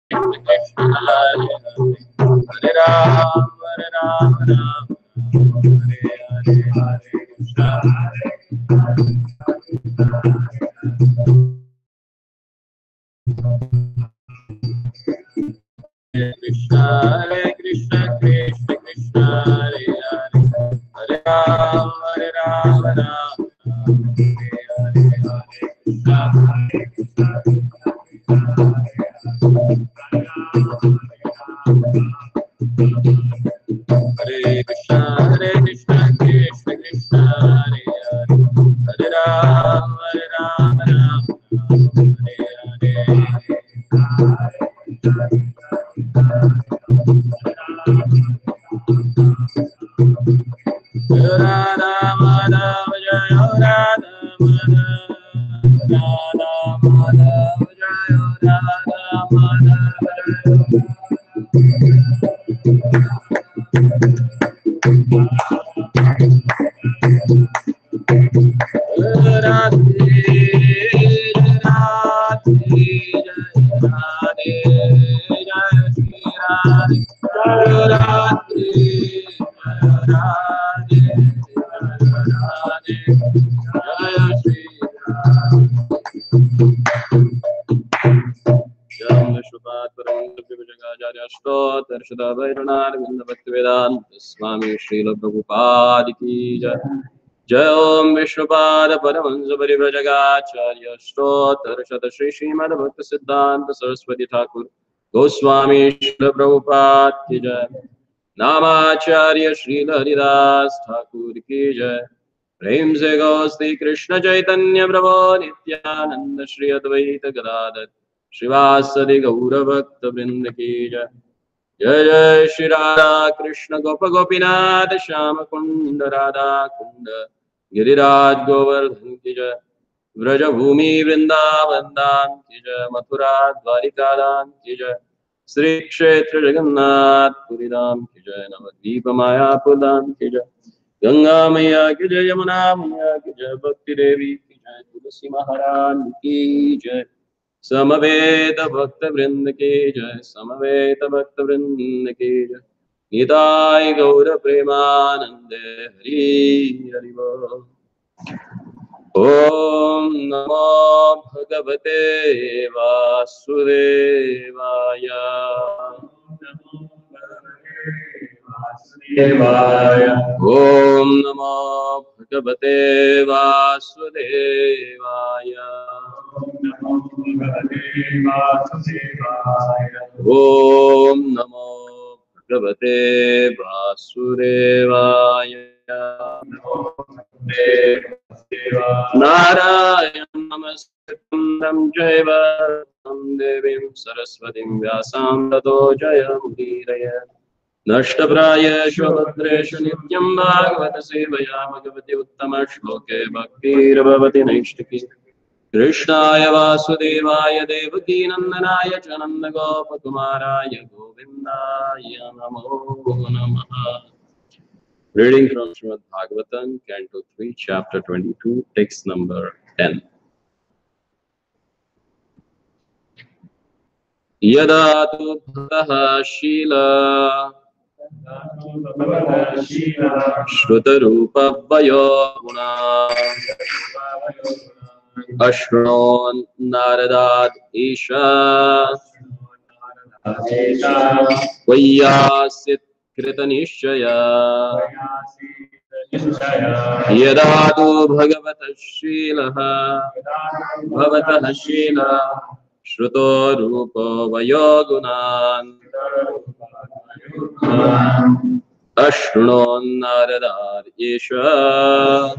Hare Ram, Hare Ram, Ram Hare Hare, Hare Krishna, Hare Krishna, Krishna Krishna, Hare Hare, Hare Ram, Hare Ram, Ram Hare Hare, Hare Krishna, Hare Krishna, Hare Krishna, Krishna Krishna, Hare Hare, Hare Ram, Hare Ram, Ram Hare Hare. Radha Madhav Jaya Radha Madhav, Radha Madhav Jaya Radha Madhav. Radhe Radhe Jaya Radhe Jaya Shri Radhe Radhe Radhe Radhe Jaya Shri Jam Vishwapat Param Vijagajarya Ashtot Darshada Vairanar Vindabhaktivedanta Swami Srila Prabhupada Ki Jai. Jai Om Vishwapada Paramahansa Parivrajagarya Ashtot Darshada Shri Srimad Bhakti Siddhanta Saraswati Thakur Goswami Srila Prabhupada Ki Jai. Namacharya Srila Haridas Thakur Ki Jai. Prem se Gosti Krishna Chaitanya Prabhu Nityananda Shri Advaita Gadadhar Srivasadi Gaura Bhakta Vrinda Ki Jai. Jai Jai Shri Radha Krishna Gopa Gopinath Shama Kunda Radha Kunda Giriraj Govardhan Ki Jai. Vraja Bhumi Vrindavan Dhan Ki Jai. Mathura Dwarika Dhan Ki Jai. Sri Kshetra Jagannath Puri Dham Ki Jai. Navadvipa Mayapur Dham Ki Jai. Ganga Maya Ki Jai, Yamuna Maya Ki Jai, Bhakti Devi Ki Jai, Tulsi Maharani Ki Jai. Samaveta Bhakta Vrinda Ki Jai, Samaveta Bhakta Vrinda Ki Jai. Nitai Gaura Premanande Hari Hari Bol. Om Namo Bhagavate Vasudevaya. Om Namo Bhagavate Vasudevaya. Om Namo Bhagavate Vasudevaya. Narayana Namaskritam Jaiva Devim Saraswatim Vyasam Tato Jayamudhiraya. Nashtapraya Shvabhadreshu Nityam Bhagavata Sevaya Bhagavati Uttama Shloke Bhaktir Bhavati Naishtaki. Krishnaya Vasudevaya Devaki Nandanaya Chananda Gopakumaraya Govindaya Namo Namaha. Reading from Srimad Bhagavatam, Canto 3, Chapter 22, text number 10. Yada tu bhaktaha shila Shrutarupa vayo guna Ashron naradad isha Vayasit kritanishaya Yada tu bhagavata shilaha Bhavataha shila Shruto rupa vayogunan Ashrunon naradar yesha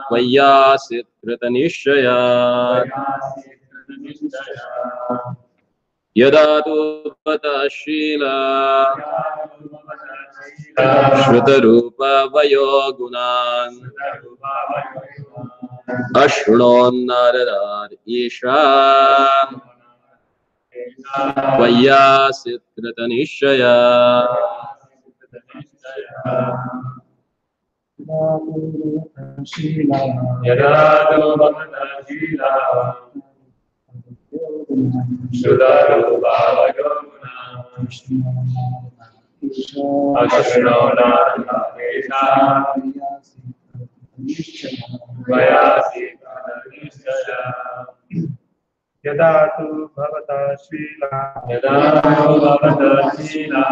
Vayasit kritanishaya Yada tu bhagavata shila Shrutarupa vayogunan Ashrunon naradar isha Vayasit kritanishaya यदा तु भवता शीला यदा तु भवता Sheila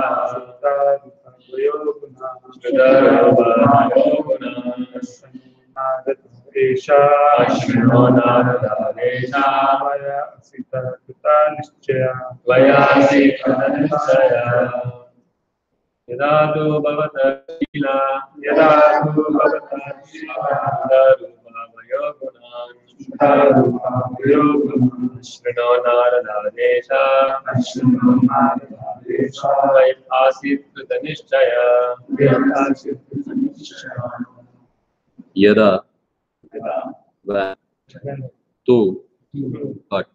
Yada, when, tu, but,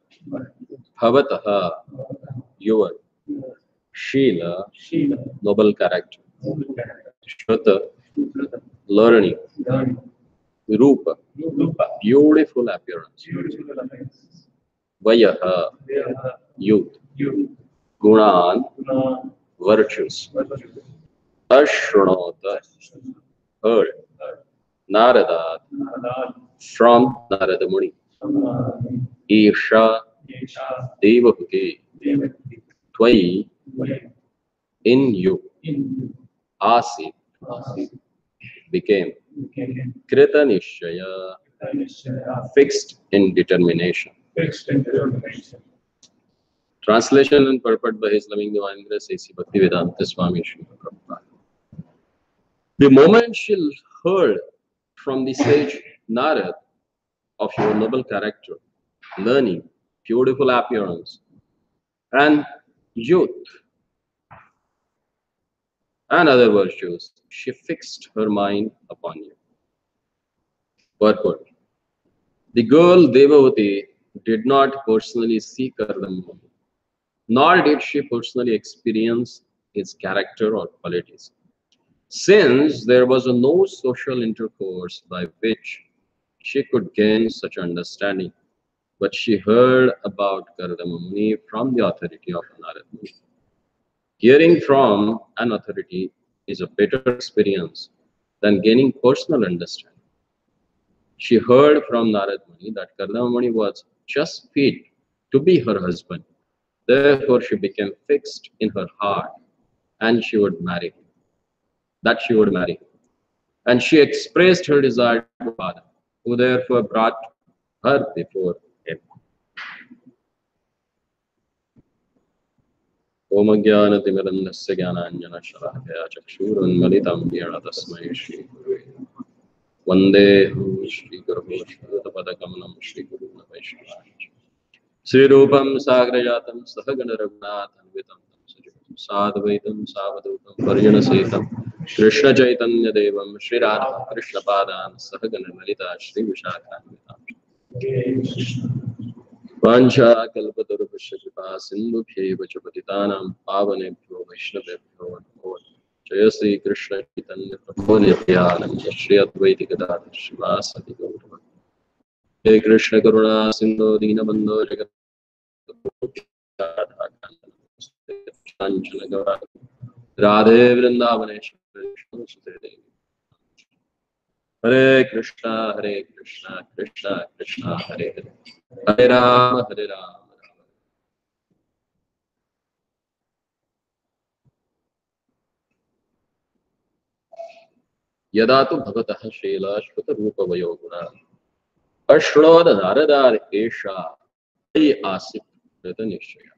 bhavataha, your, Sheila, noble character, Shruta, learning, Rupa, beautiful appearance, Vayaha, youth, Gunan, virtues, Ashranota, heard, Narada, from Narada Muni, Isha, Devahuti, Twai, in you, Asi, became, Krita Nishaya, fixed in determination. Translation and purport by His Loving Divine Grace A.C. Bhaktivedanta Swami Srila Prabhupada. The moment she heard from the sage Narad of your noble character, learning, beautiful appearance, and youth, and other virtues, she fixed her mind upon you. Purport. The girl Devavati did not personally see Kardamuni, nor did she personally experience his character or qualities, since there was no social intercourse by which she could gain such understanding. But she heard about Kardamuni from the authority of Narad Muni. Hearing from an authority is a better experience than gaining personal understanding. She heard from Narad Muni that Kardamuni was just fit to be her husband. Therefore, she became fixed in her heart and she would marry him. That she would marry him. And she expressed her desire to her father, who therefore brought her before him. Om Jnana-timirandasya Jnananjana-shalakaya Chakshurunmalitam Jnana Tasmai Shri Gurave Vandeham Shri Guru Shrutapadakamlam Shri Guru Vaishnavaya Sri Rupam Sagrajatam Sahagana Raghunathan Vitam Sadvaitam Savadutam Parjana Setam Krishna Chaitanya Devam Shri Radha Krishna Padan Sahagana Lalita Shri Vishakhan Vitam Vancha Kalpatarupasya Kripa Sindhubhyeva Cha Patitanam Pavanebhyo Vaishnavebhyo Namo Jaya Sri Krishna Chaitanya Prabhu Nityananda Shri Advaita Gadadhar Srivasadi Gaurava Jai Krishna Karuna Sindhu Deenabandho Jagat Radhe Vrindavaneshwari Sute Devi Hare Krishna Krishna Krishna Hare Hare Hare Rama Hare Rama Yada tu bhavatah Shela Shruta Rupa Vayoguna Ashroda Naradar Esha Asik Krita Nishaya.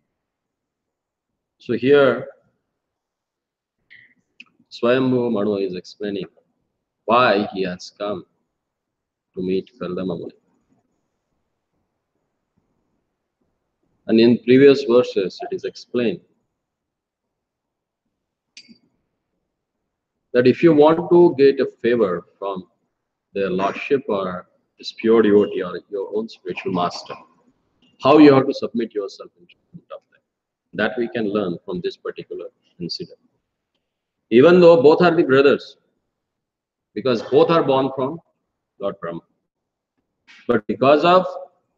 So here Swayambhu Manu is explaining why he has come to meet Kardama Muni. And in previous verses it is explained that if you want to get a favor from their lordship or this pure devotee or your own spiritual master, how you have to submit yourself in front of them. That we can learn from this particular incident. Even though both are the brothers, because both are born from Lord Brahma. But because of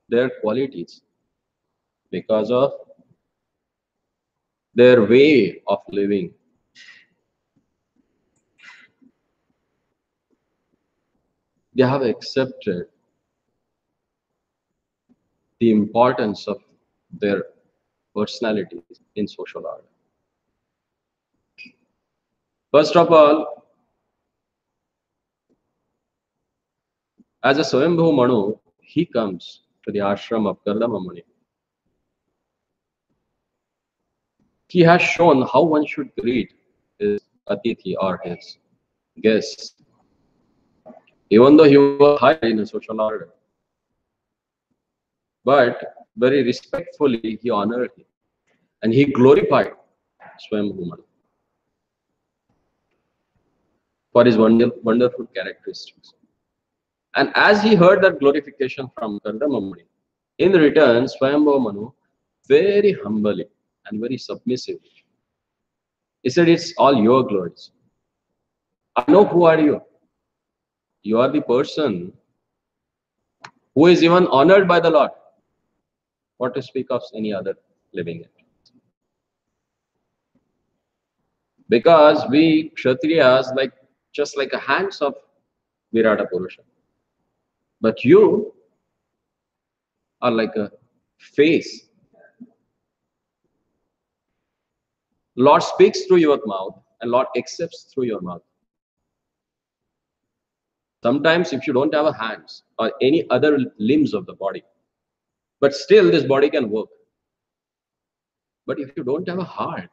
their qualities, because of their way of living. They have accepted the importance of their personalities in social order. First of all, as a Swayambhu Manu, he comes to the ashram of Kardama Muni. He has shown how one should greet his atithi or his guests, even though he was high in a social order. But very respectfully, he honored him and he glorified Swayambhu Manu for his wonderful characteristics. And as he heard that glorification from Kardama Muni, in return, Swayambhu Manu very humbly and very submissively, he said, "It's all your glories. I know who are you. You are the person who is even honored by the Lord. What to speak of any other living entity? Because we Kshatriyas just like a hands of Virata Purusha. But you are like a face. Lord speaks through your mouth and Lord accepts through your mouth. Sometimes if you don't have a hands or any other limbs of the body, but still this body can work. But if you don't have a heart,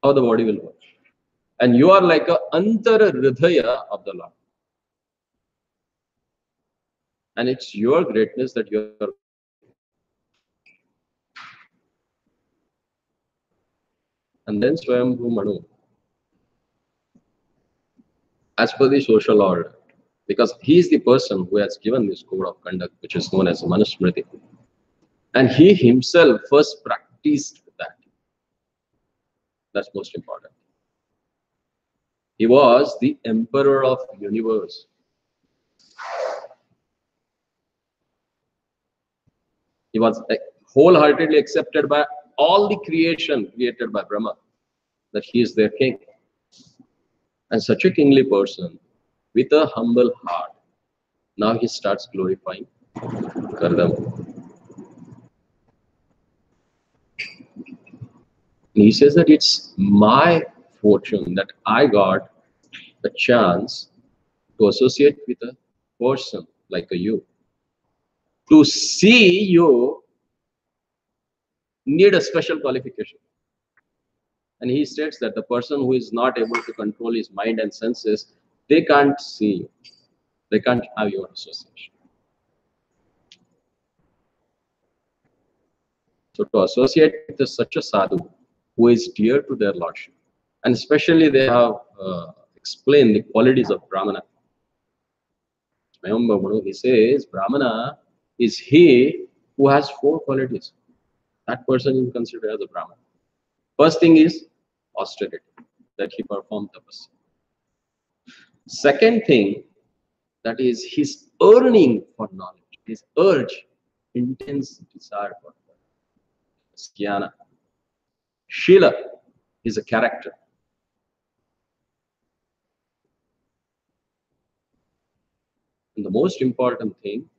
how the body will work? And you are like a antara hridaya of the Lord. And it's your greatness that you are. And then Swayambhu Manu, as per the social order, because he is the person who has given this code of conduct, which is known as Manusmriti. And he himself first practiced that. That's most important. He was the emperor of the universe. He was wholeheartedly accepted by all the creation created by Brahma, that he is their king. And such a kingly person, with a humble heart, now he starts glorifying Kardama. He says that it's my fortune that I got a chance to associate with a person like you. To see you need a special qualification. And he states that the person who is not able to control his mind and senses, they can't see you. They can't have your association. So to associate with such a sadhu who is dear to their lordship, and especially they have explained the qualities of Brahmana. He says Brahmana is he who has 4 qualities. That person is considered as a Brahmana. First thing is austerity, that he performed tapas. Second thing, that is his earning for knowledge, his urge, intense desire for jnana. Shila is a character. And the most important thing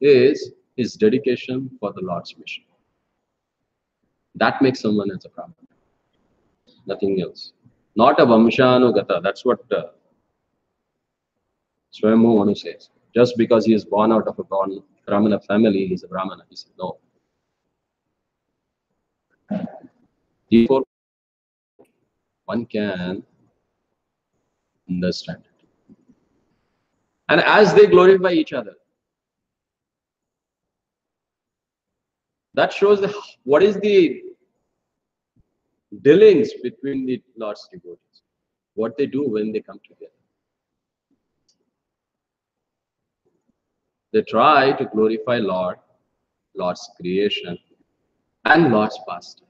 is his dedication for the Lord's mission. That makes someone as a Brahmana. Nothing else. Not a Vamshanugata. That's what Swayambhu Manu says. Just because he is born out of a Brahmana family, he is a Brahmana. He says no. Therefore, one can understand it. And as they glorify each other, that shows what is the dealings between the Lord's devotees, what they do when they come together. They try to glorify Lord, Lord's creation, and Lord's pastime.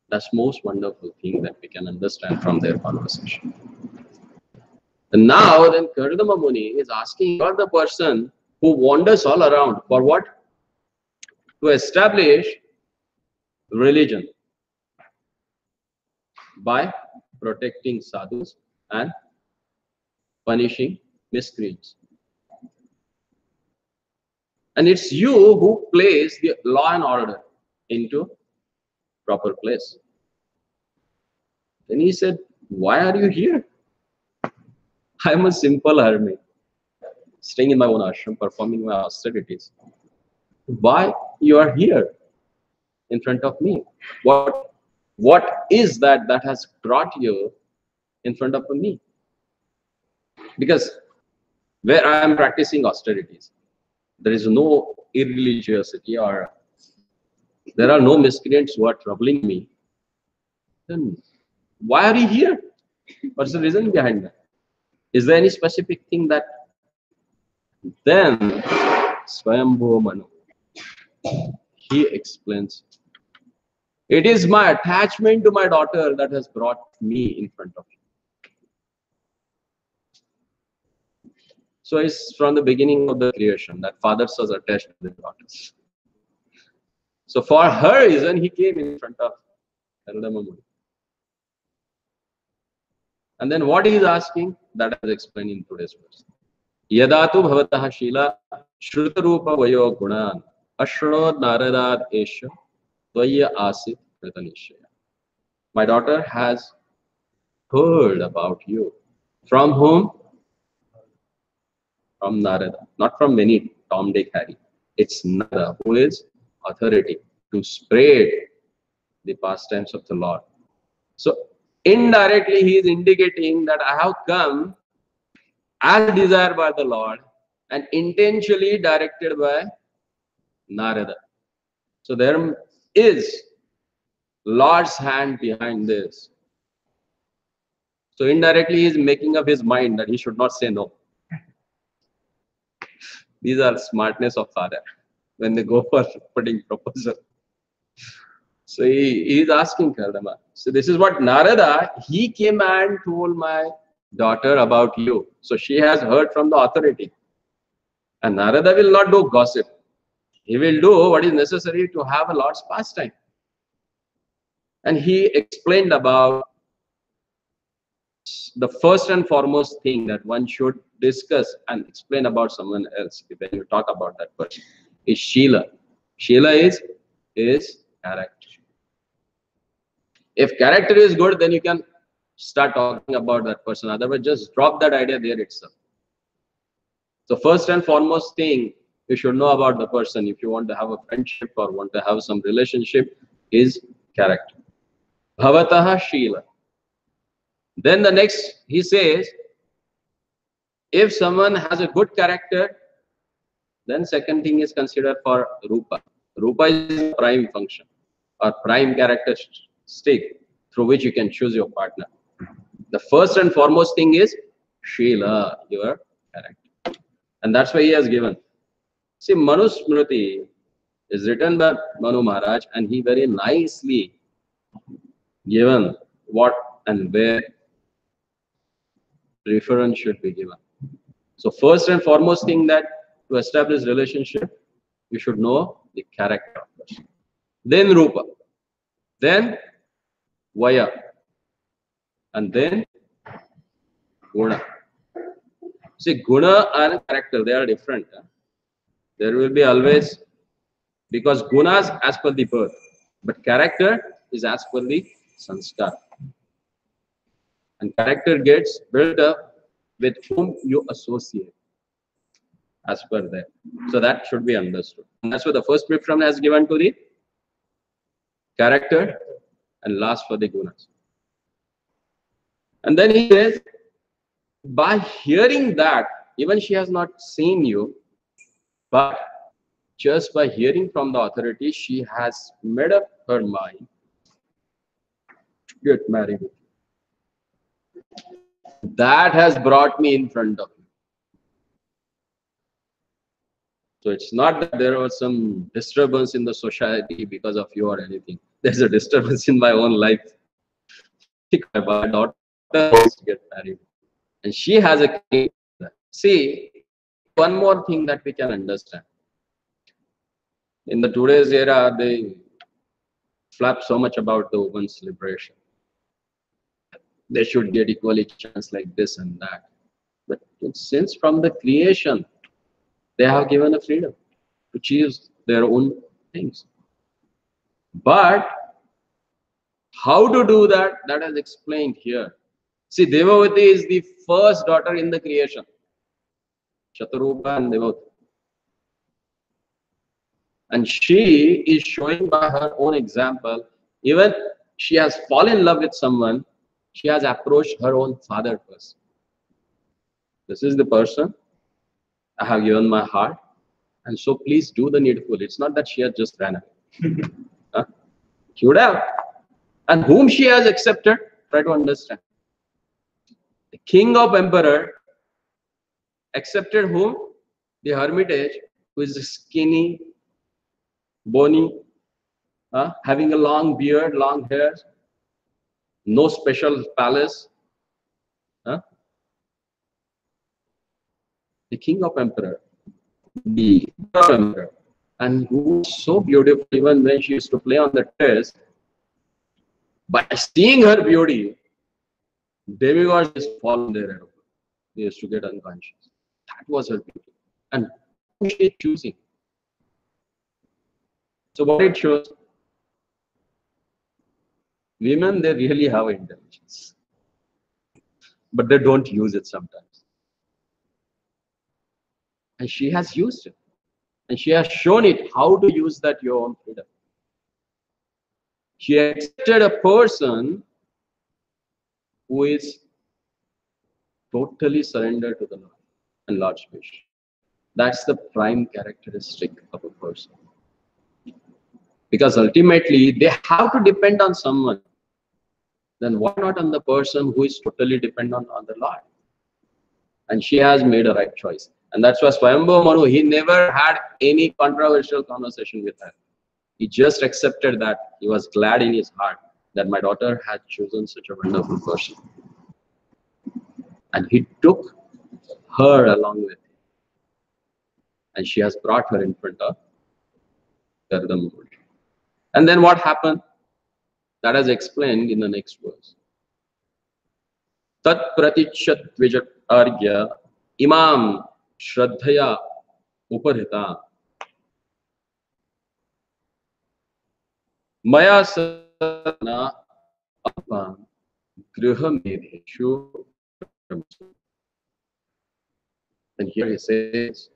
That's the most wonderful thing that we can understand from their conversation. And now then Kardama Muni is asking, you are the person who wanders all around for what? To establish religion by protecting sadhus and punishing miscreants. And it's you who place the law and order into proper place. Then he said, why are you here? I am a simple hermit, staying in my own ashram, performing my austerities. Why you are here in front of me? What is that has brought you in front of me? Because where I am practicing austerities, there is no irreligiosity or there are no miscreants who are troubling me. Then why are you here? What's the reason behind that? Is there any specific thing that then Swayambhu Manu, he explains, it is my attachment to my daughter that has brought me in front of you. So it's from the beginning of the creation that fathers was attached to the daughters. So for her reason, he came in front of Karadama Muni. And then what he is asking, that is explained in today's verse. Yadatu bhavataha shila shrutarupa vayo gunan ashrod naradad esha tvaya asit pratanishaya. My daughter has heard about you. From whom? From Narada. Not from many Tom, Dick, Harry. It's Narada who is authority to spread the pastimes of the Lord. So indirectly he is indicating that I have come as desired by the Lord and intentionally directed by Narada. So there is Lord's hand behind this. So indirectly he is making up his mind that he should not say no. These are smartness of father when they go for putting proposal. So he is asking Kardama. So this is what Narada, he came and told my daughter about you. So she has heard from the authority. And Narada will not do gossip. He will do what is necessary to have a Lord's pastime. And he explained about the first and foremost thing that one should discuss and explain about someone else when you talk about that person is Sheela. Sheela is character. If character is good, then you can start talking about that person. Otherwise, just drop that idea there itself. So first and foremost thing you should know about the person if you want to have a friendship or want to have some relationship is character. Bhavataha Sheela. Then the next, he says, if someone has a good character, then second thing is considered for Rupa. Rupa is prime function or prime characteristic through which you can choose your partner. The first and foremost thing is Sheela, your character. And that's why he has given. See, Manu Smriti is written by Manu Maharaj and he very nicely given what and where preference should be given. So first and foremost thing that to establish relationship, you should know the character of person. Then Rupa, then Vaya, and then Guna. See, Guna and character, they are different. There will be always, because Gunas as per the birth, but character is as per the sanskar. And character gets built up with whom you associate as per that. So that should be understood. And that's why the first preference has given to the character and last for the gunas. And then he says, by hearing that, even she has not seen you, but just by hearing from the authority, she has made up her mind to get married with you. That has brought me in front of you. So it's not that there was some disturbance in the society because of you or anything. There's a disturbance in my own life. My daughter wants to get married. And she has a key. See, one more thing that we can understand. In the today's era, they flap so much about the women's liberation. They should get equally chance like this and that. But since from the creation, they have given a freedom to choose their own things. But how to do that, that is explained here. See, Devavati is the first daughter in the creation. Shatarupa and Devavati. And she is showing by her own example, even she has fallen in love with someone, she has approached her own father first. This is the person I have given my heart, and so please do the needful. It's not that she has just ran away. Huh? She would have. And whom she has accepted, try to understand. The king of emperor accepted whom? The hermitage, who is skinny, bony, having a long beard, long hair, no special palace. The king of emperor, the emperor, and who was so beautiful even when she used to play on the terrace. By seeing her beauty, demigods just fall on their head. They used to get unconscious. That was her beauty. And who she is choosing. So what it shows, women, they really have intelligence, but they don't use it sometimes. And she has used it. And she has shown it how to use that your own freedom. She accepted a person who is totally surrendered to the Lord and Lord's wish. That's the prime characteristic of a person. Because ultimately, they have to depend on someone. Then why not on the person who is totally dependent on the Lord? And she has made a right choice. And that's why Swayambhu Manu, he never had any controversial conversation with her. He just accepted that. He was glad in his heart that my daughter had chosen such a wonderful person. And he took her along with him. And she has brought her in front of Gardam. And then what happened? That is explained in the next verse. Tat pratichat vijat argya imam shraddhaya uparhita maya sarana apam grihamedheshu. And here he says,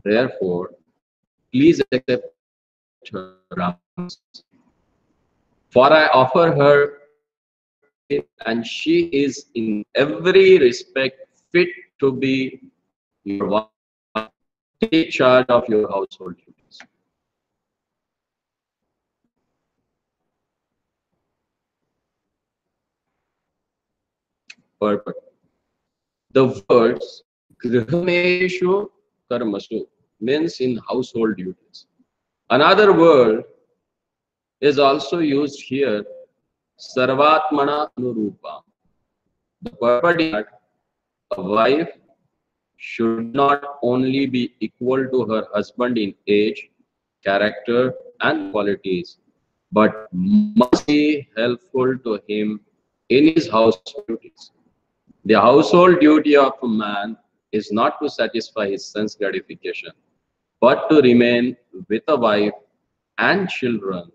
therefore, please accept her promise. For I offer her, and she is in every respect fit to be your wife. Take charge of your household duties. Purport. The words grihameshu karmasu means in household duties. Another word is also used here, sarvatmana anurupa. The purport is that a wife should not only be equal to her husband in age, character, and qualities, but must be helpful to him in his household duties. The household duty of a man is not to satisfy his sense gratification, but to remain with a wife and children,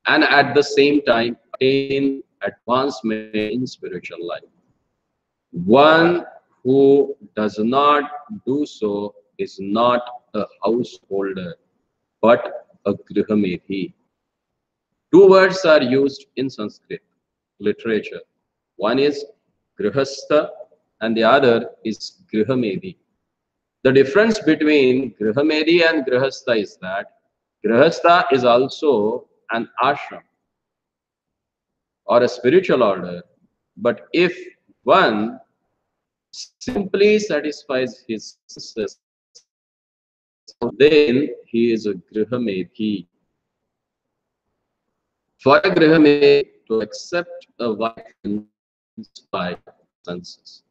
and at the same time attain advancement in spiritual life. One who does not do so is not a householder, but a grihamedhi. Two words are used in Sanskrit literature. One is grihastha and the other is grihamedhi. The difference between grihamedhi and grihastha is that grihastha is also an ashram or a spiritual order, but if one simply satisfies his senses, then he is a grihamedhi. For a grihamedhi to accept a wife by senses,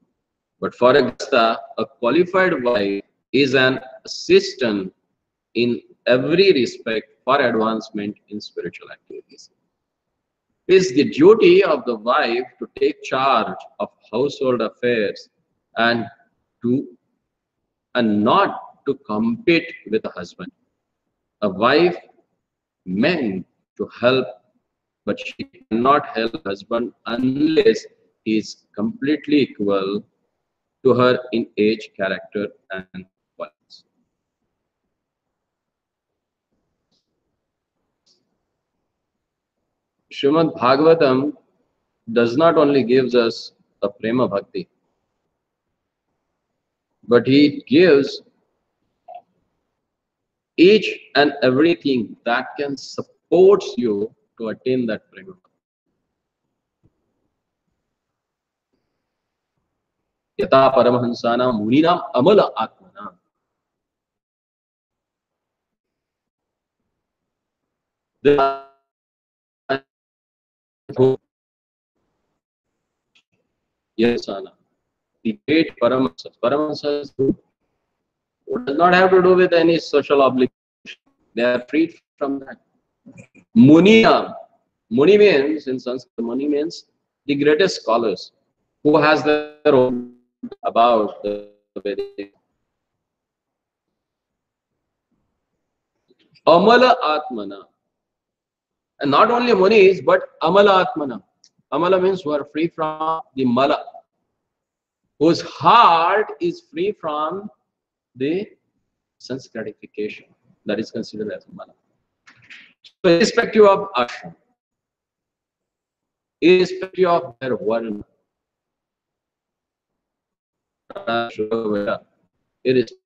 but for a grihastha, a qualified wife is an assistant in every respect for advancement in spiritual activities. It is the duty of the wife to take charge of household affairs and not to compete with the husband. A wife meant to help, but she cannot help husband unless he is completely equal to her in age, character, and qualities. Srimad Bhagavatam does not only gives us a prema bhakti, but he gives each and everything that can support you to attain that prema bhakti. Yata paramahansana muninam amala atmana. Yasana. The great Paramahamsas. Paramahamsas does not have to do with any social obligation. They are freed from that. Munina. Muni means, in Sanskrit, Muni means the greatest scholars who has their own about the Vedic. Amala Atmana. And not only Munis, but Amala Atmana. Amala means who are free from the Mala, whose heart is free from the sense gratification. That is considered as Mala. So irrespective of ashram, irrespective of their varna, irrespective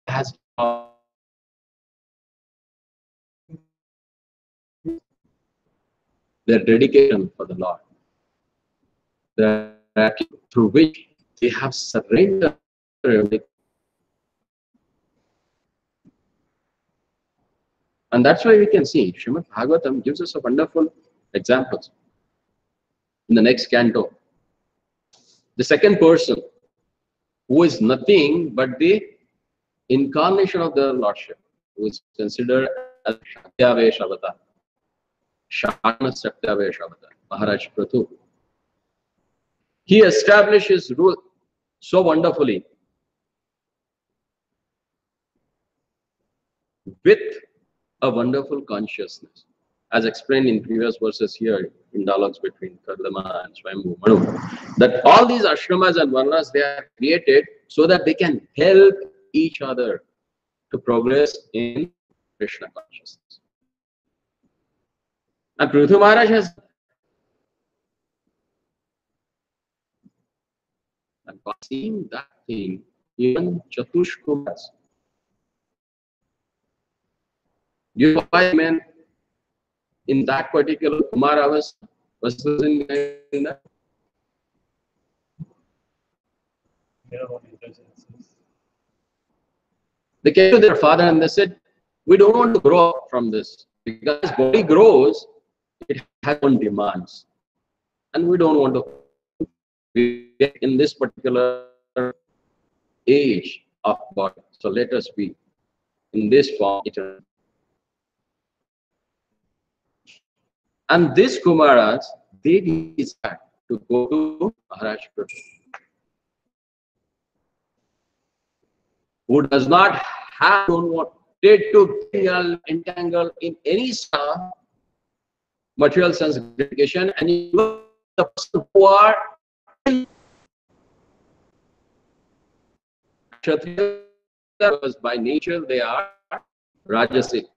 has their dedication for the Lord, their attitude through which they have surrendered everything. And that's why we can see Srimad Bhagavatam gives us a wonderful examples. In the next canto, the second person, who is nothing but the incarnation of the Lordship, who is considered as Shaktyavesh Shakana Shaktyavesh Avatar, Maharaj Prathu. He establishes rule so wonderfully with a wonderful consciousness, as explained in previous verses here in dialogues between Kardama and Swayambhu Manu, that all these ashramas and varnas, they are created so that they can help each other to progress in Krishna consciousness. And Prithu Maharaj has, and by seeing that thing, even Chatushkumas, you know why men in that particular Kumara was in that? They came to their father and they said, we don't want to grow up from this, because as body grows, it has own demands, and we don't want to be in this particular age of body. So let us be in this form eternal. And these Kumaras, they decide to go to Maharaj Prathu, who does not have to entangle in any sort material sense gratification, and even the person who are Kshatriya, because by nature they are Rajasic.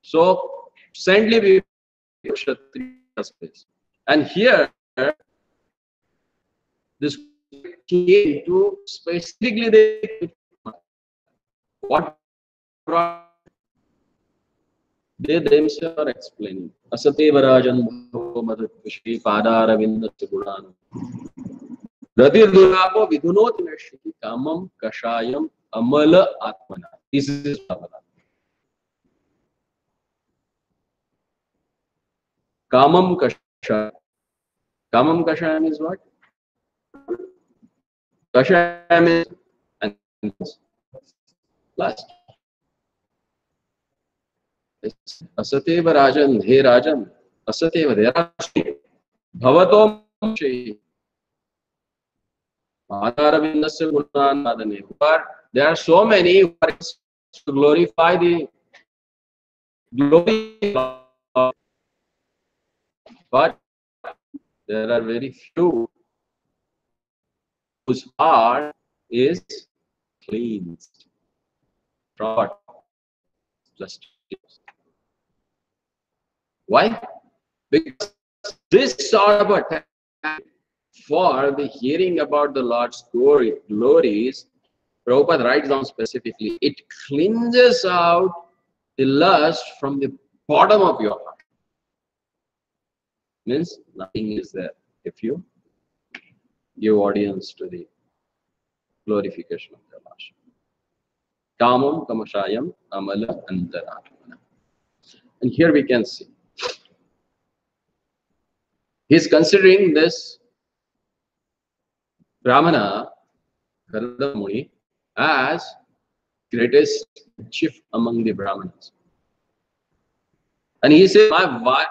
So saintly we Kshatriya space. And here this came to specifically what they themselves are explaining. Asateva Rajan Madhvi Padaravinda Gunan. Ratir Durapo Vidunoti Nashiki Kamam Kashayam Amala Atmana. This is Amala. Kamam Kashayam. Kamam Kashayam is what? Kashayam is and last. Asateva Rajan, He Rajan, Asateva, there are Bhavatom Shri. There are so many who are to glorify the glory, but there are very few whose heart is cleansed from what? Why? Because this sort of attack for the hearing about the Lord's glories, Prabhupada writes down specifically, it cleanses out the lust from the bottom of your heart. Means nothing is there if you give audience to the glorification of the Lord. Kamam kamashayam amala antaratmana. And here we can see, he's considering this Brahmana, Karada Muni, as greatest chief among the Brahmanas. And he said, my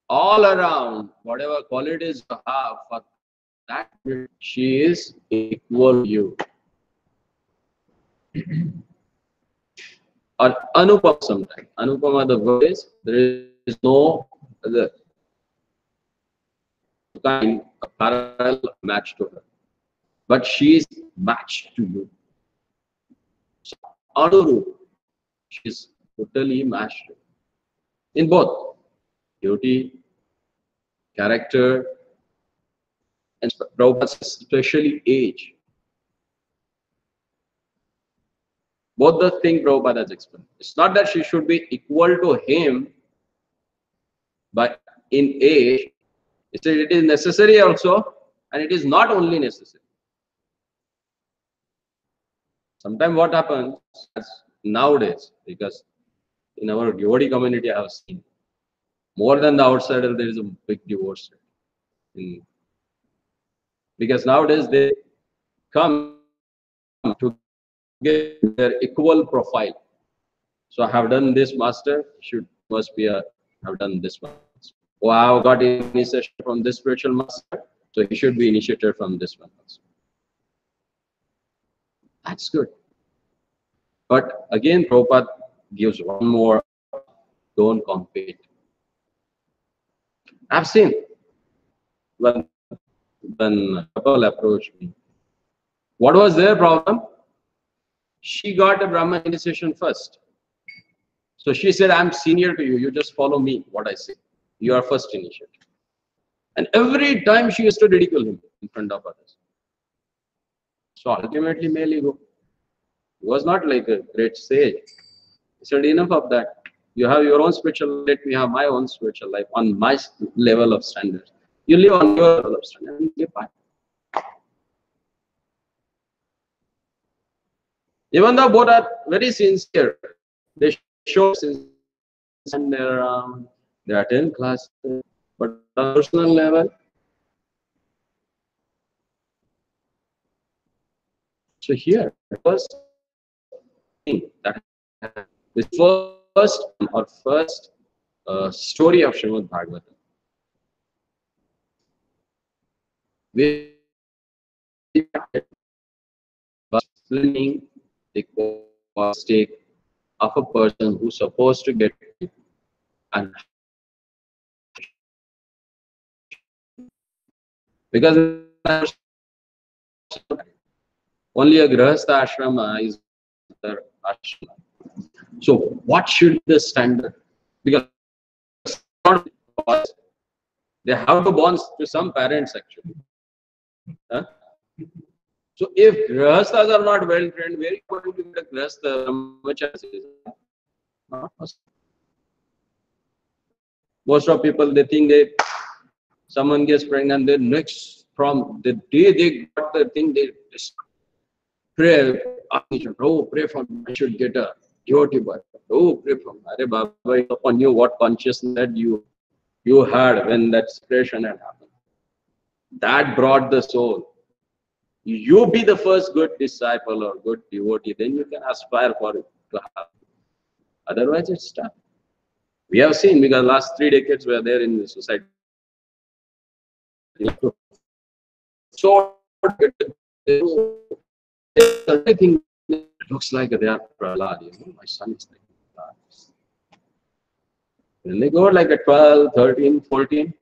all around, whatever qualities you have, for that she is equal to you. Or Anupama sometimes. Anupama, the word is, there is no other kind of parallel match to her. But she is matched to you. So, Anurup, she is totally matched in both beauty, character, and especially age. Both the things Prabhupada has explained. It's not that she should be equal to him, but in age, it is necessary also, and it is not only necessary. Sometimes what happens nowadays, because in our devotee community I have seen, more than the outsider, there is a big divorce. Because nowadays they come to get their equal profile. So I have done this, master, have done this one. Oh, I have got initiation from this spiritual master, so he should be initiated from this one also. That's good. But again, Prabhupada gives one more, don't compete. I've seen when a couple approached me. What was their problem? She got a Brahman initiation first. So she said, I'm senior to you, you just follow me, what I say. You are first initiated. And every time she used to ridicule him in front of others. So ultimately, male ego. He was not like a great sage. He said, enough of that. You have your own spiritual life, let me have my own spiritual life on my level of standards. You live on your level of standards and live by. Even though both are very sincere, they show sincerity and they attend classes, but on a personal level. So here, the first thing that the first story of Srimad Bhagavatam. We explaining the mistake of a person who's supposed to get it, and because only a grahastha ashrama is the ashrama. So what should be the standard? Because they have to born to some parents actually. Huh? So if grahasthas are not well trained, where are you going to get a grahastha? Most of people, they think someone gets pregnant, they next from the day they got the thing, they just pray, oh, pray for me, I should get a devotee boy. Oh, pray from Hare Baba, upon you what consciousness you had when that separation had happened. That brought the soul. You be the first good disciple or good devotee, then you can aspire for it to happen. Otherwise, it's tough. We have seen, because last 3 decades were there in the society. So everything looks like they are Prahlad. My son is like that. When they go like a 12, 13, 14,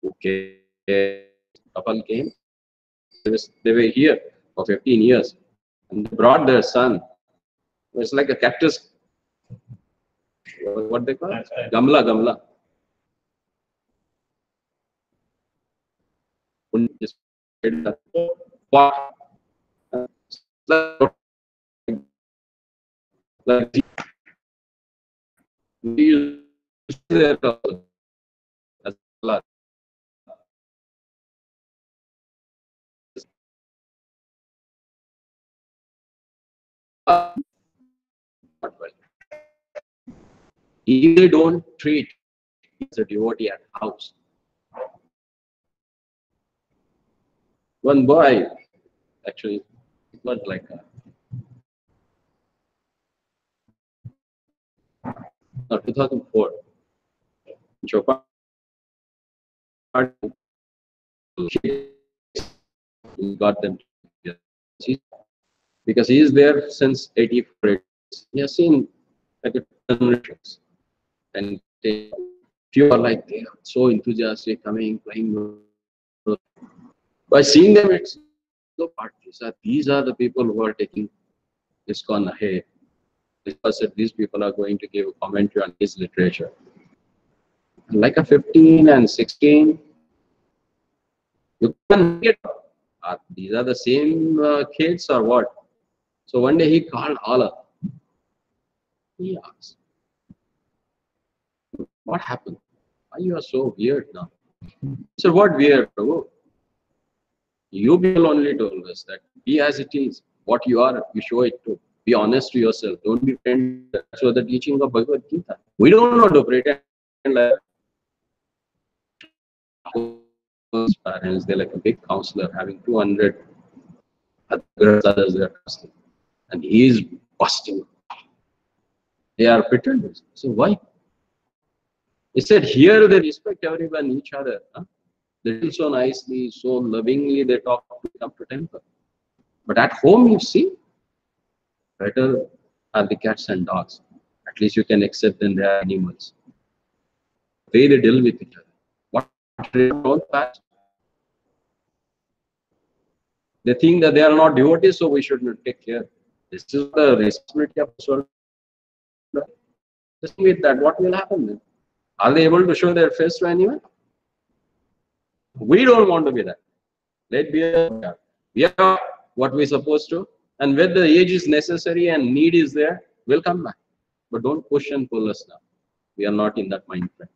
okay, couple came. They were here for 15 years, and they brought their son. It's like a cactus. What they call it? Gamla, gamla. Pot. Like we use there also as well. If they don't treat as a devotee at house. One boy, actually, it was like a, 2004. Chopin got them together. Because he is there since 84. He has seen like a generations. And few are like, they are so enthusiastic, coming, playing. By seeing them, it's so part. These are the people who are taking Iskcon ahead. Because these people are going to give a commentary on his literature. Like a 15 and 16, you can get these are the same kids or what? So one day he called Allah. He asked, what happened? Why you are so weird now? So what weird, Prabhu? You people only told us that be as it is. What you are, you show it to. Be honest to yourself. Don't be pretend. That's what the teaching of Bhagavad Gita. We don't know to pretend like parents. They're like a big counselor having 200 others they are counseling. And he is busting. They are pretenders. So why? He said, here they respect everyone, each other. Huh? They do so nicely, so lovingly, they talk to come to temple. But at home, you see, better are the cats and dogs. At least you can accept them, they are animals. The way they deal with each other. What they don't pass. They think that they are not devotees, so we should not take care. This is the responsibility of the soul. Just with that, what will happen then? Are they able to show their face to anyone? We don't want to be that. Let be a, we are what we're supposed to, and when the age is necessary and need is there, we'll come back. But don't push and pull us now. We are not in that mind frame.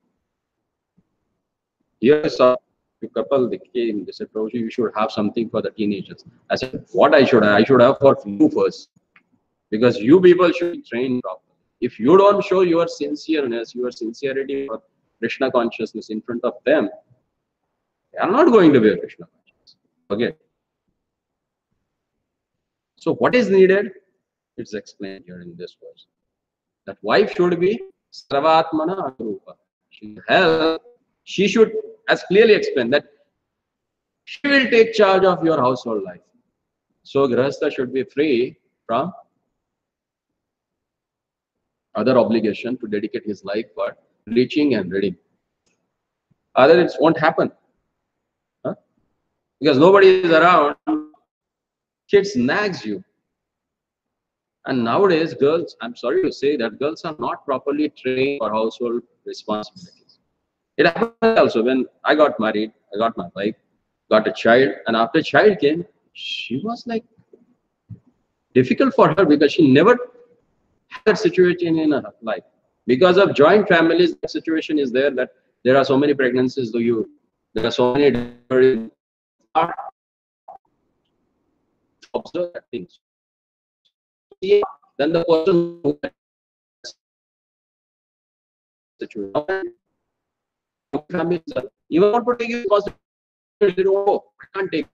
Here I saw a couple, they came, they said, Prabhuji, you should have something for the teenagers. I said, what I should have? I should have for you first. Because you people should be trained properly. If you don't show your sincereness, your sincerity for Krishna consciousness in front of them, they are not going to be a Krishna consciousness. Okay. So what is needed? It's explained here in this verse. That wife should be Sarvatmana Anurupa. She should, as clearly explained, that she will take charge of your household life. So Grihastha should be free from other obligation to dedicate his life for reaching and reading. Otherwise, it won't happen. Huh? Because nobody is around, kids nags you. And nowadays, girls, I'm sorry to say that girls are not properly trained for household responsibilities. It happened also when I got married, I got my wife, got a child, and after child came, she was like difficult for her because she never had that situation in her life. Because of joint families, that situation is there that there are so many pregnancies, there are so many deliveries. Observe that things. then the person who situation, even want to take it because they don't know, I can't take it.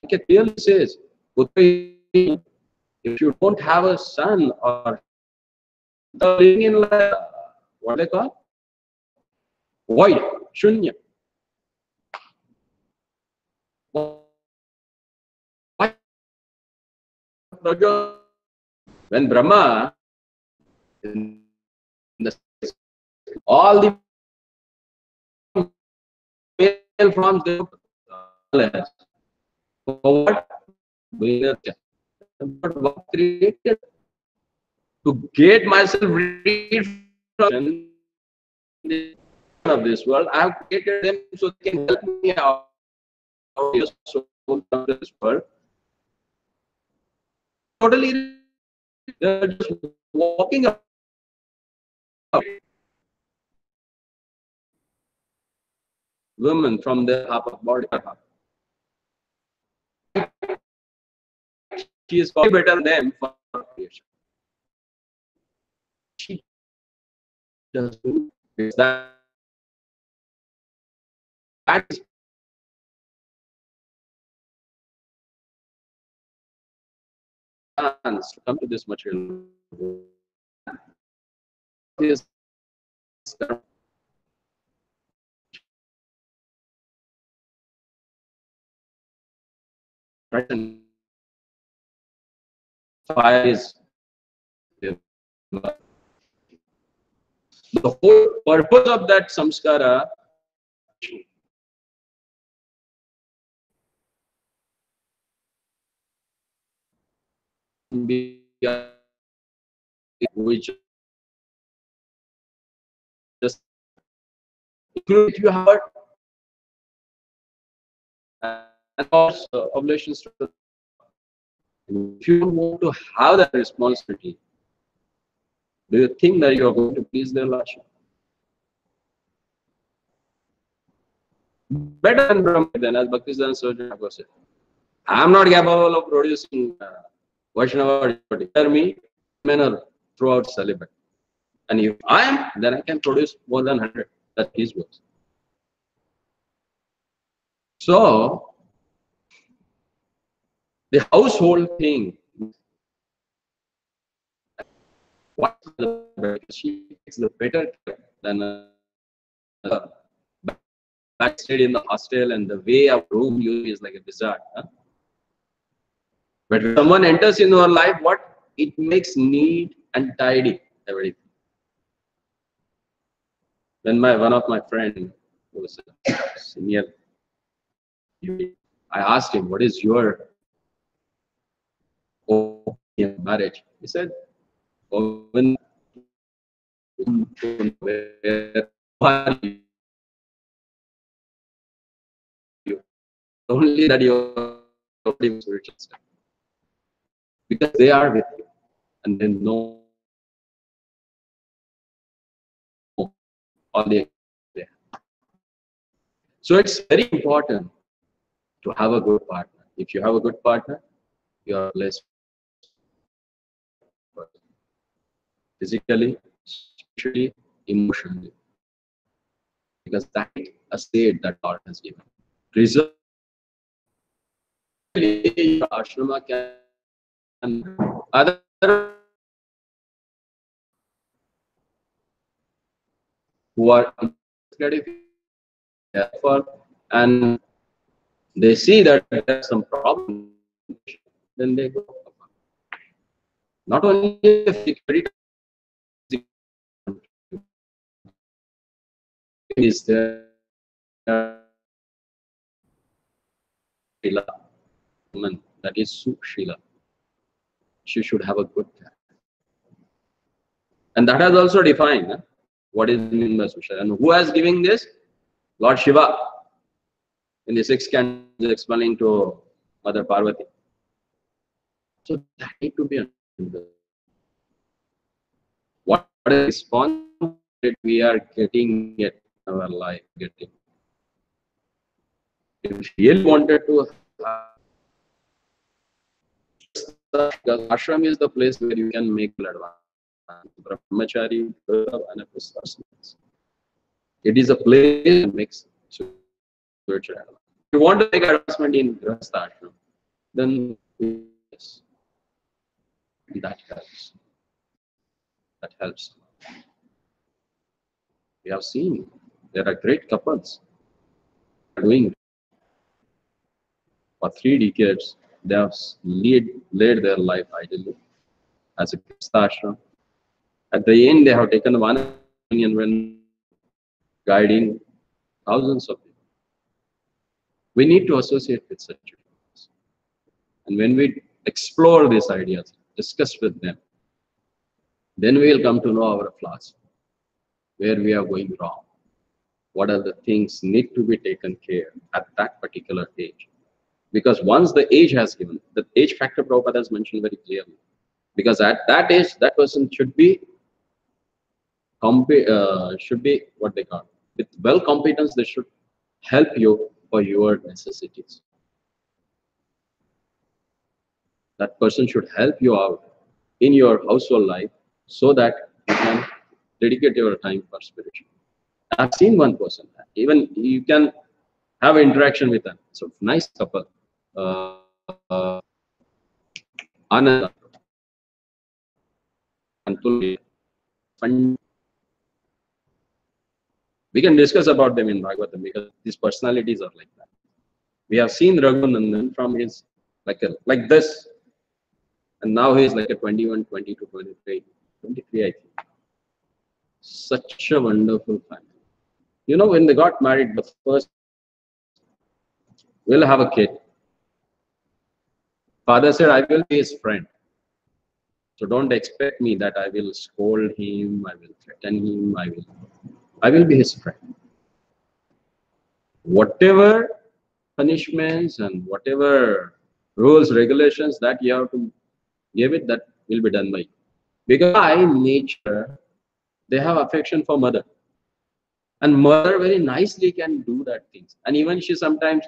It clearly says, if you don't have a son or living in like, what they call void, shunya. When Brahma, all the male forms they for what? But what created to get myself rid from of this world, I have created them so they can help me out of this world. Totally, they're just walking up. Women from their half of body. She is far better than them for creation. She does that. That's to come to this material. This fire is the whole purpose of that samskara which just if you have and also oblations, if you don't want to have that responsibility, do you think that you are going to please their lordship? Better than Brahma, then as Bhaktisiddhanta Saraswati Thakur said, I am not capable of producing Vaishnava devotee. Tell me, men are throughout celibate. And if I am, then I can produce more than 100. That's his words. So, the household thing, what she takes the better care than backstage in the hostel, and the way our room usually is like a wizard. Huh? But when someone enters into our life, what it makes neat and tidy everything. When one of my friends who was a senior, I asked him, "What is your opinion on marriage?" He said, "Govind, where are you? Only that you're spiritual stuff, because they are with you, and they know all the." So it's very important to have a good partner. If you have a good partner, you are blessed physically, spiritually, emotionally, because that is a state that God has given. Reserve your ashrama can other who are and they see that there's some problem, then they go. Not only security is there, woman, that is Sukshila. She should have a good character. And that has also defined what is meant by Sukshila. And who has given this? Lord Shiva. In the 6th canto explaining to Mother Parvati. So that need to be understood. What is response that we are getting in our life? If we really wanted to because ashram is the place where you can make advance. Brahmachari, vanaprastha. It is a place that makes spiritual advancement. If you want to make advancement in grahastha ashram, then yes, that helps. That helps. We have seen there are great couples doing for 3 decades. They have led their life ideally as a grahastha ashram. At the end, they have taken one opinion when guiding thousands of people. We need to associate with such people. And when we explore these ideas, discuss with them, then we will come to know our flaws, where we are going wrong, what are the things need to be taken care at that particular age. Because once the age has given, the age factor Prabhupada has mentioned very clearly. Because at that age, that person should be what they call, with well competence, they should help you for your necessities. That person should help you out in your household life so that you can dedicate your time for spiritual. I've seen one person, even you can have interaction with them. So nice couple, Anand and Tulsi. We can discuss about them in Bhagavatam because these personalities are like that. We have seen Raghunandan from his like this, and now he is like a 21, 22, 23, 23, I think. Such a wonderful family. You know, when they got married, the first, we'll have a kid. Father said, I will be his friend. So don't expect me that I will scold him, I will threaten him, I will be his friend. Whatever punishments and whatever rules, regulations that you have to give it, that will be done by you. Because by nature, they have affection for mother. And mother very nicely can do that things. And even she sometimes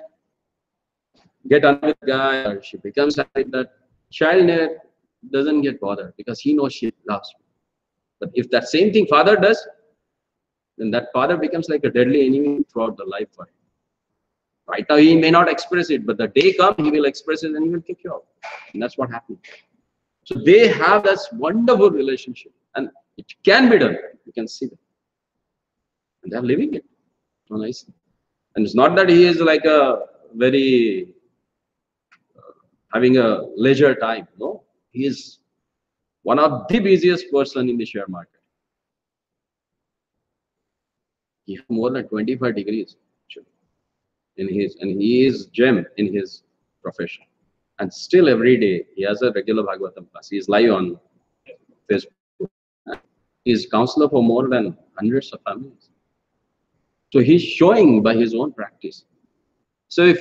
get another guy or she becomes like that, child doesn't get bothered because he knows she loves me. But if that same thing father does, then that father becomes like a deadly enemy throughout the life for him. Right now he may not express it, but the day comes he will express it and he will kick you out. And that's what happens. So they have this wonderful relationship and it can be done. You can see that. And they are living it so nicely. And it's not that he is like a very having a leisure time. No, he is one of the busiest person in the share market. He has more than 25 degrees in his, and he is gem in his profession. And still every day he has a regular Bhagavatam class. He is live on Facebook. He is counselor for more than hundreds of families. So he's showing by his own practice. So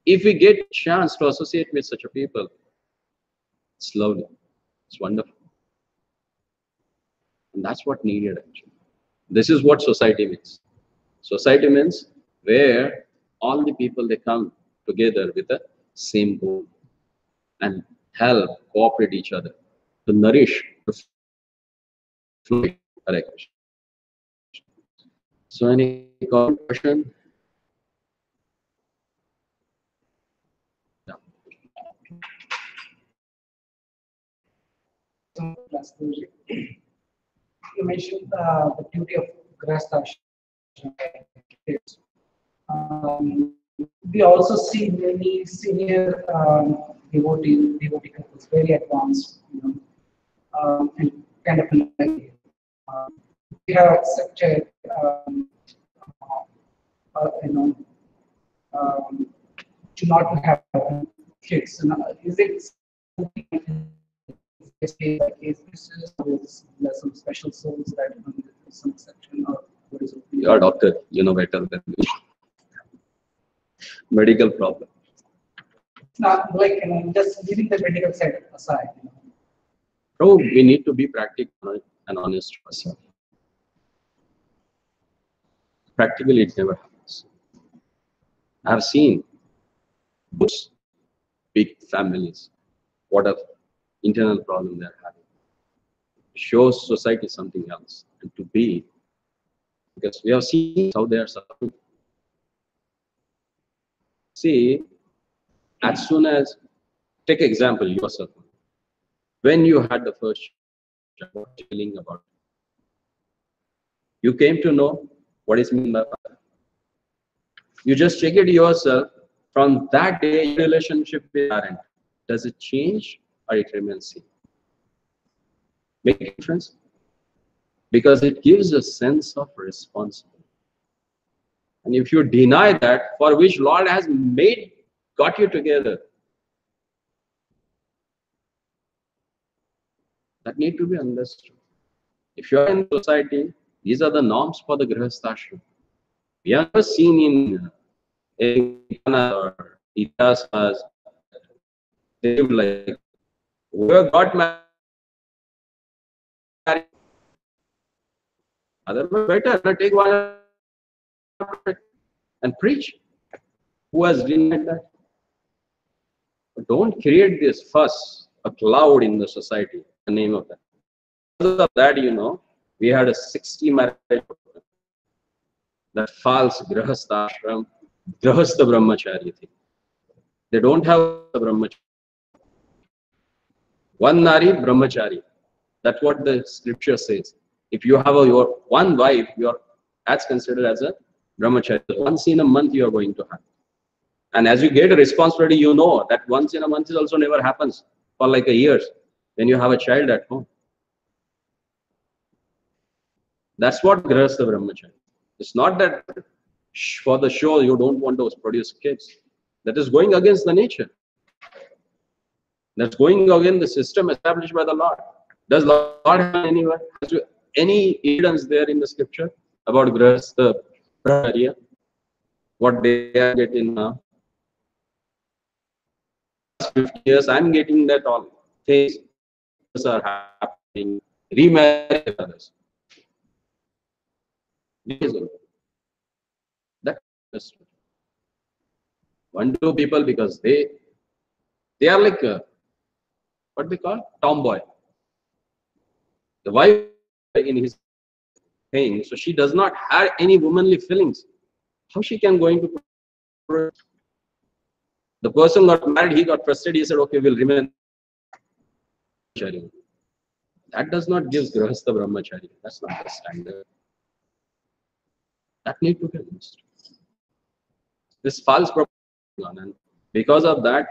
if we get a chance to associate with such a people, it's lovely. It's wonderful. And that's what needed actually. This is what society means. Society means where all the people, they come together with the same goal and help, cooperate each other to nourish, to flow. So any question? Yeah. You mentioned the beauty of grahastha kids. We also see many senior devotee couples, very advanced, and kind of like we have such a to not have kids. Is it something there's some special souls that some exception, or what is it? You are a doctor, you know better than me. Medical problem. It's not like just leaving the medical side aside. So we need to be practical and honest to ourselves. Practically, it never happens. I have seen those big families. What a internal problem they're having. Shows society something else, and to be, because we have seen how they are suffering. See, as soon as, take example yourself, when you had the first child, what was you feeling about it? You came to know what is meant by father. You just check it yourself. From that day, your relationship with parent, does it change or it remains same? Make a difference? Because it gives a sense of responsibility. And if you deny that, for which Lord has got you together, that need to be understood. If you are in society, these are the norms for the Grihasthashram. We have never seen in or Ityasas, they live like, whoever got married, otherwise better, take one and preach. Who has denied that? But don't create this fuss, a cloud in the society, in the name of that. Because of that, we had a 60 marriage, that false Grihasthashram, Grihastha Brahmacharya thing. They don't have a Brahmacharya. One Nari Brahmachari. That's what the scripture says. If you have your one wife, that's considered as a Brahmachari. Once in a month you are going to have. And as you get a responsibility, you know that once in a month is also never happens for like a year when you have a child at home. That's what Grihastha Brahmachari. It's not that for the show you don't want to produce kids. That is going against the nature. That's going against the system established by the Lord. Does Lord have anywhere? Any evidence there in the scripture about Grihastha Brahmacharya? What they are getting now? 50 years, I'm getting that all things are happening. Remarry others. That's one, two people, because they are like what they call tomboy. The wife in his thing, so she does not have any womanly feelings. How she can go into? The person got married, he got frustrated, he said, okay, we'll remain. That does not give Grihastha Brahmachari. That's not the standard. That need to be understood. This false propaganda, and because of that,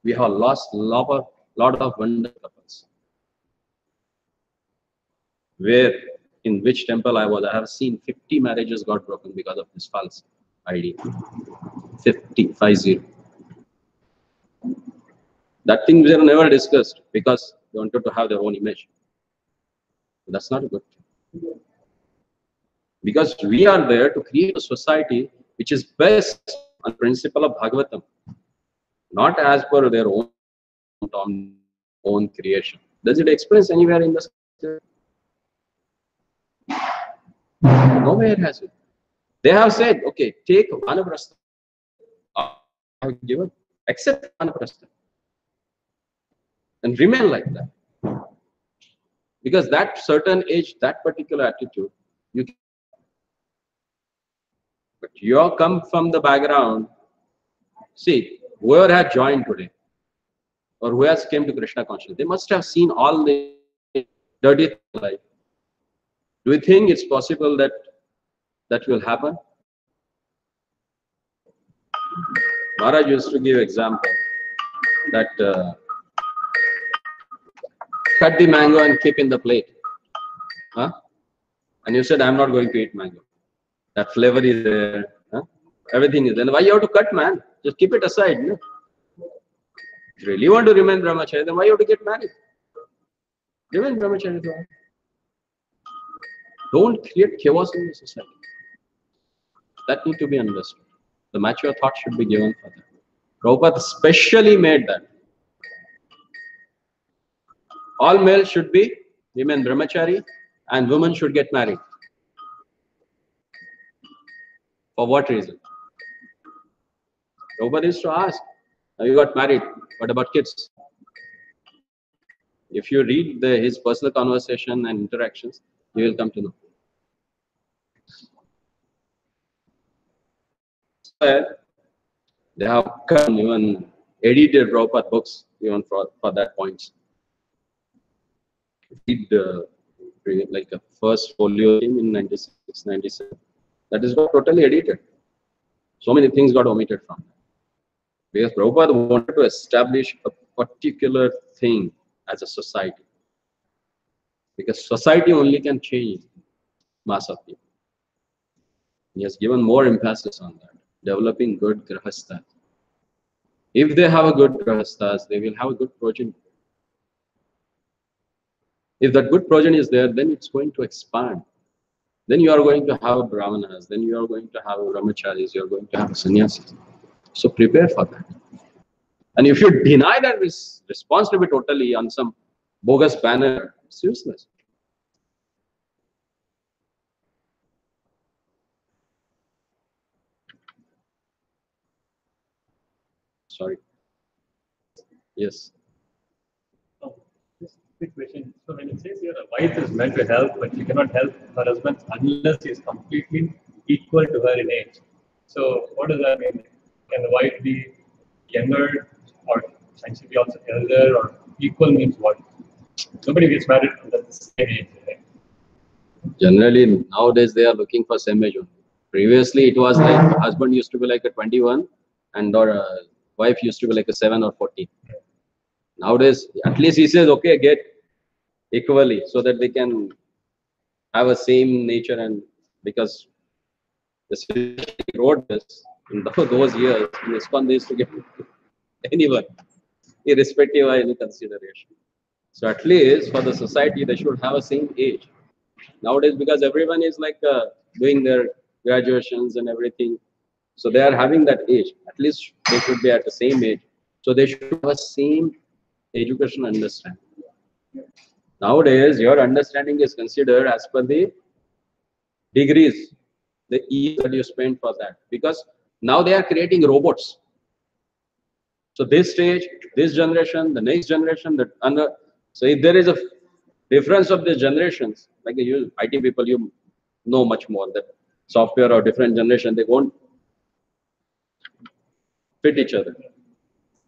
we have lost a lot of wonderful couples. In which temple I was, I have seen 50 marriages got broken because of this false idea. 50. That thing we have never discussed because they wanted to have their own image. But that's not a good thing. Because we are there to create a society which is based on the principle of Bhagavatam, not as per their own creation. Does it express anywhere in the scripture? Nowhere has it. They have said, okay, take Vanaprastha. I have given, accept Vanaprastha. And remain like that. Because that certain age, that particular attitude, but you come from the background. See, whoever had joined today, or who has came to Krishna consciousness, they must have seen all the dirty life. Do you think it's possible that will happen? Maharaj used to give example that cut the mango and keep in the plate. Huh? And you said, I'm not going to eat mango. That flavor is there. Huh? Everything is there. Why you have to cut, man? Just keep it aside. No? If you really want to remain brahmachari, then why you have to get married? Remain brahmachari. Don't create chaos in the society. That need to be understood. The mature thought should be given for that. Prabhupada specially made that. All males should remain brahmachari and women should get married. For what reason? Prabhupada is to ask. Now you got married. What about kids? If you read his personal conversation and interactions, you will come to know. They have come even edited Prabhupada books even for that point. Read like a first folio came in 96, 97. That is got totally edited. So many things got omitted from that. Because Prabhupada wanted to establish a particular thing as a society. Because society only can change mass of people. He has given more emphasis on that. Developing good grahasthas. If they have a good grahasthas, they will have a good progeny. If that good progeny is there, then it's going to expand. Then you are going to have brahmanas, then you are going to have brahmacharis, you are going to have sannyasis. So prepare for that. And if you deny that responsibility totally on some bogus banner, it's useless. Sorry. Yes. Oh, just a quick question. So when it says here a wife is meant to help, but she cannot help her husband unless he is completely equal to her in age. So what does that mean? Can the wife be younger, or can she be also elder, or equal means what? Nobody gets married at the same age, right? Generally, nowadays they are looking for same age only. Previously, it was like husband used to be like a 21 and or wife used to be like a 7 or 14. Nowadays, at least he says, okay, get equally so that they can have a same nature. And because the city wrote this in those years, in Iskcon they used to get anyone, irrespective of any consideration. So at least for the society, they should have a same age. Nowadays, because everyone is like doing their graduations and everything, so they are having that age. At least they should be at the same age. So they should have a same education understanding. Nowadays, your understanding is considered as per the degrees, the years that you spend for that. Because now they are creating robots. So this stage, this generation, the next generation, so if there is a difference of the generations, like you IT people, you know much more that software or different generation, they won't fit each other.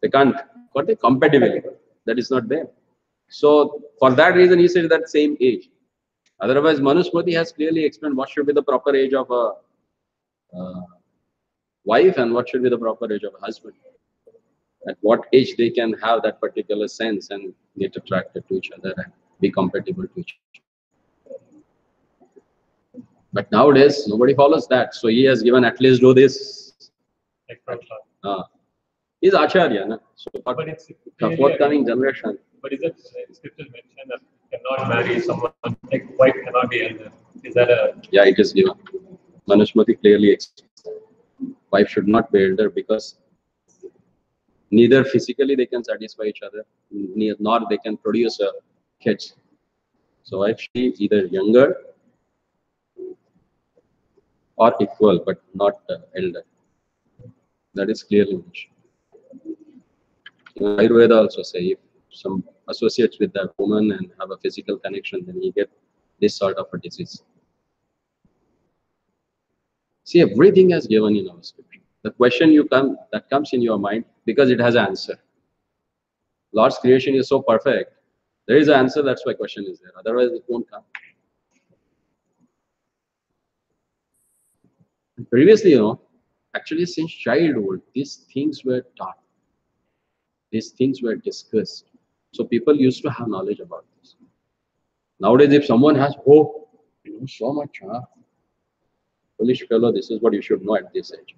They can't got the compatibility. That is not there. So for that reason, he said that same age. Otherwise, Manusmriti has clearly explained what should be the proper age of a wife and what should be the proper age of a husband. At what age they can have that particular sense and get attracted to each other and be compatible to each other. But nowadays, nobody follows that. So he has given at least do this. He's Acharya. Na? So for the forthcoming generation. But is it scripture mentioned that cannot marry someone, like wife cannot be elder? Is that a... Yeah, it is given. Manusmriti clearly explains. Wife should not be elder because neither physically they can satisfy each other, nor they can produce kids. So wife should be either younger or equal, but not elder. That is clearly mentioned. Ayurveda also say if some associates with that woman and have a physical connection, then you get this sort of a disease. See, everything is given in our scripture. The question that comes in your mind because it has an answer. Lord's creation is so perfect. There is an answer, that's why question is there. Otherwise, it won't come. Previously, actually since childhood, these things were taught. These things were discussed. So people used to have knowledge about this. Nowadays, if someone has, you know so much, foolish fellow, this is what you should know at this age.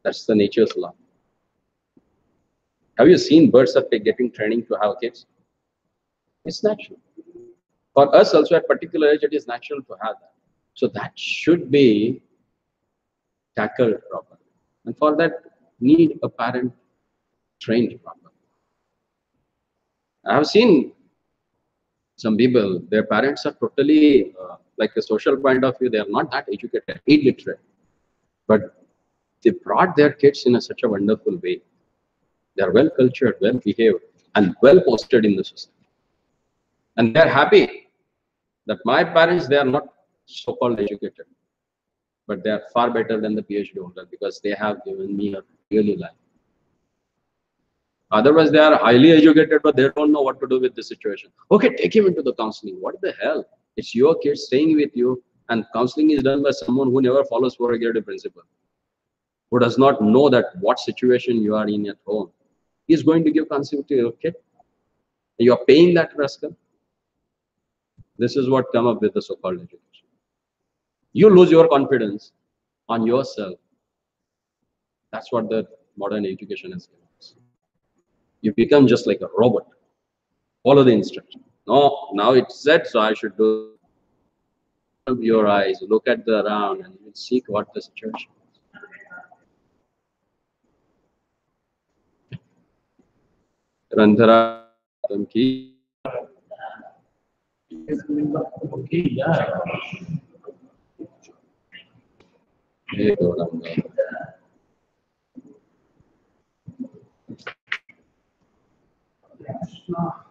That's the nature's law. Have you seen birds are getting training to have kids? It's natural. For us also at particular age, it is natural to have that. So that should be tackled properly. And for that, need a parent trained properly. I have seen some people, their parents are totally, like a social point of view, they are not that educated, illiterate. But they brought their kids in such a wonderful way. They are well cultured, well behaved. and well posted in the society. And they are happy that my parents, they are not so-called educated, but they are far better than the PhD holder because they have given me a really life. Otherwise, they are highly educated, but they don't know what to do with the situation. Okay, take him into the counseling. What the hell? It's your kid staying with you, and counseling is done by someone who never follows four-regulative principle, who does not know that what situation you are in at home. He is going to give counseling to your kid. You are paying that rascal. This is what come up with the so-called education. You lose your confidence on yourself. That's what the modern education has given us. You become just like a robot. Follow the instruction. No, now it's said, so I should do. Open your eyes, look at the around, and you seek what the situation is. Randhara ki. Okay, yeah. Hey, Gauranga. No.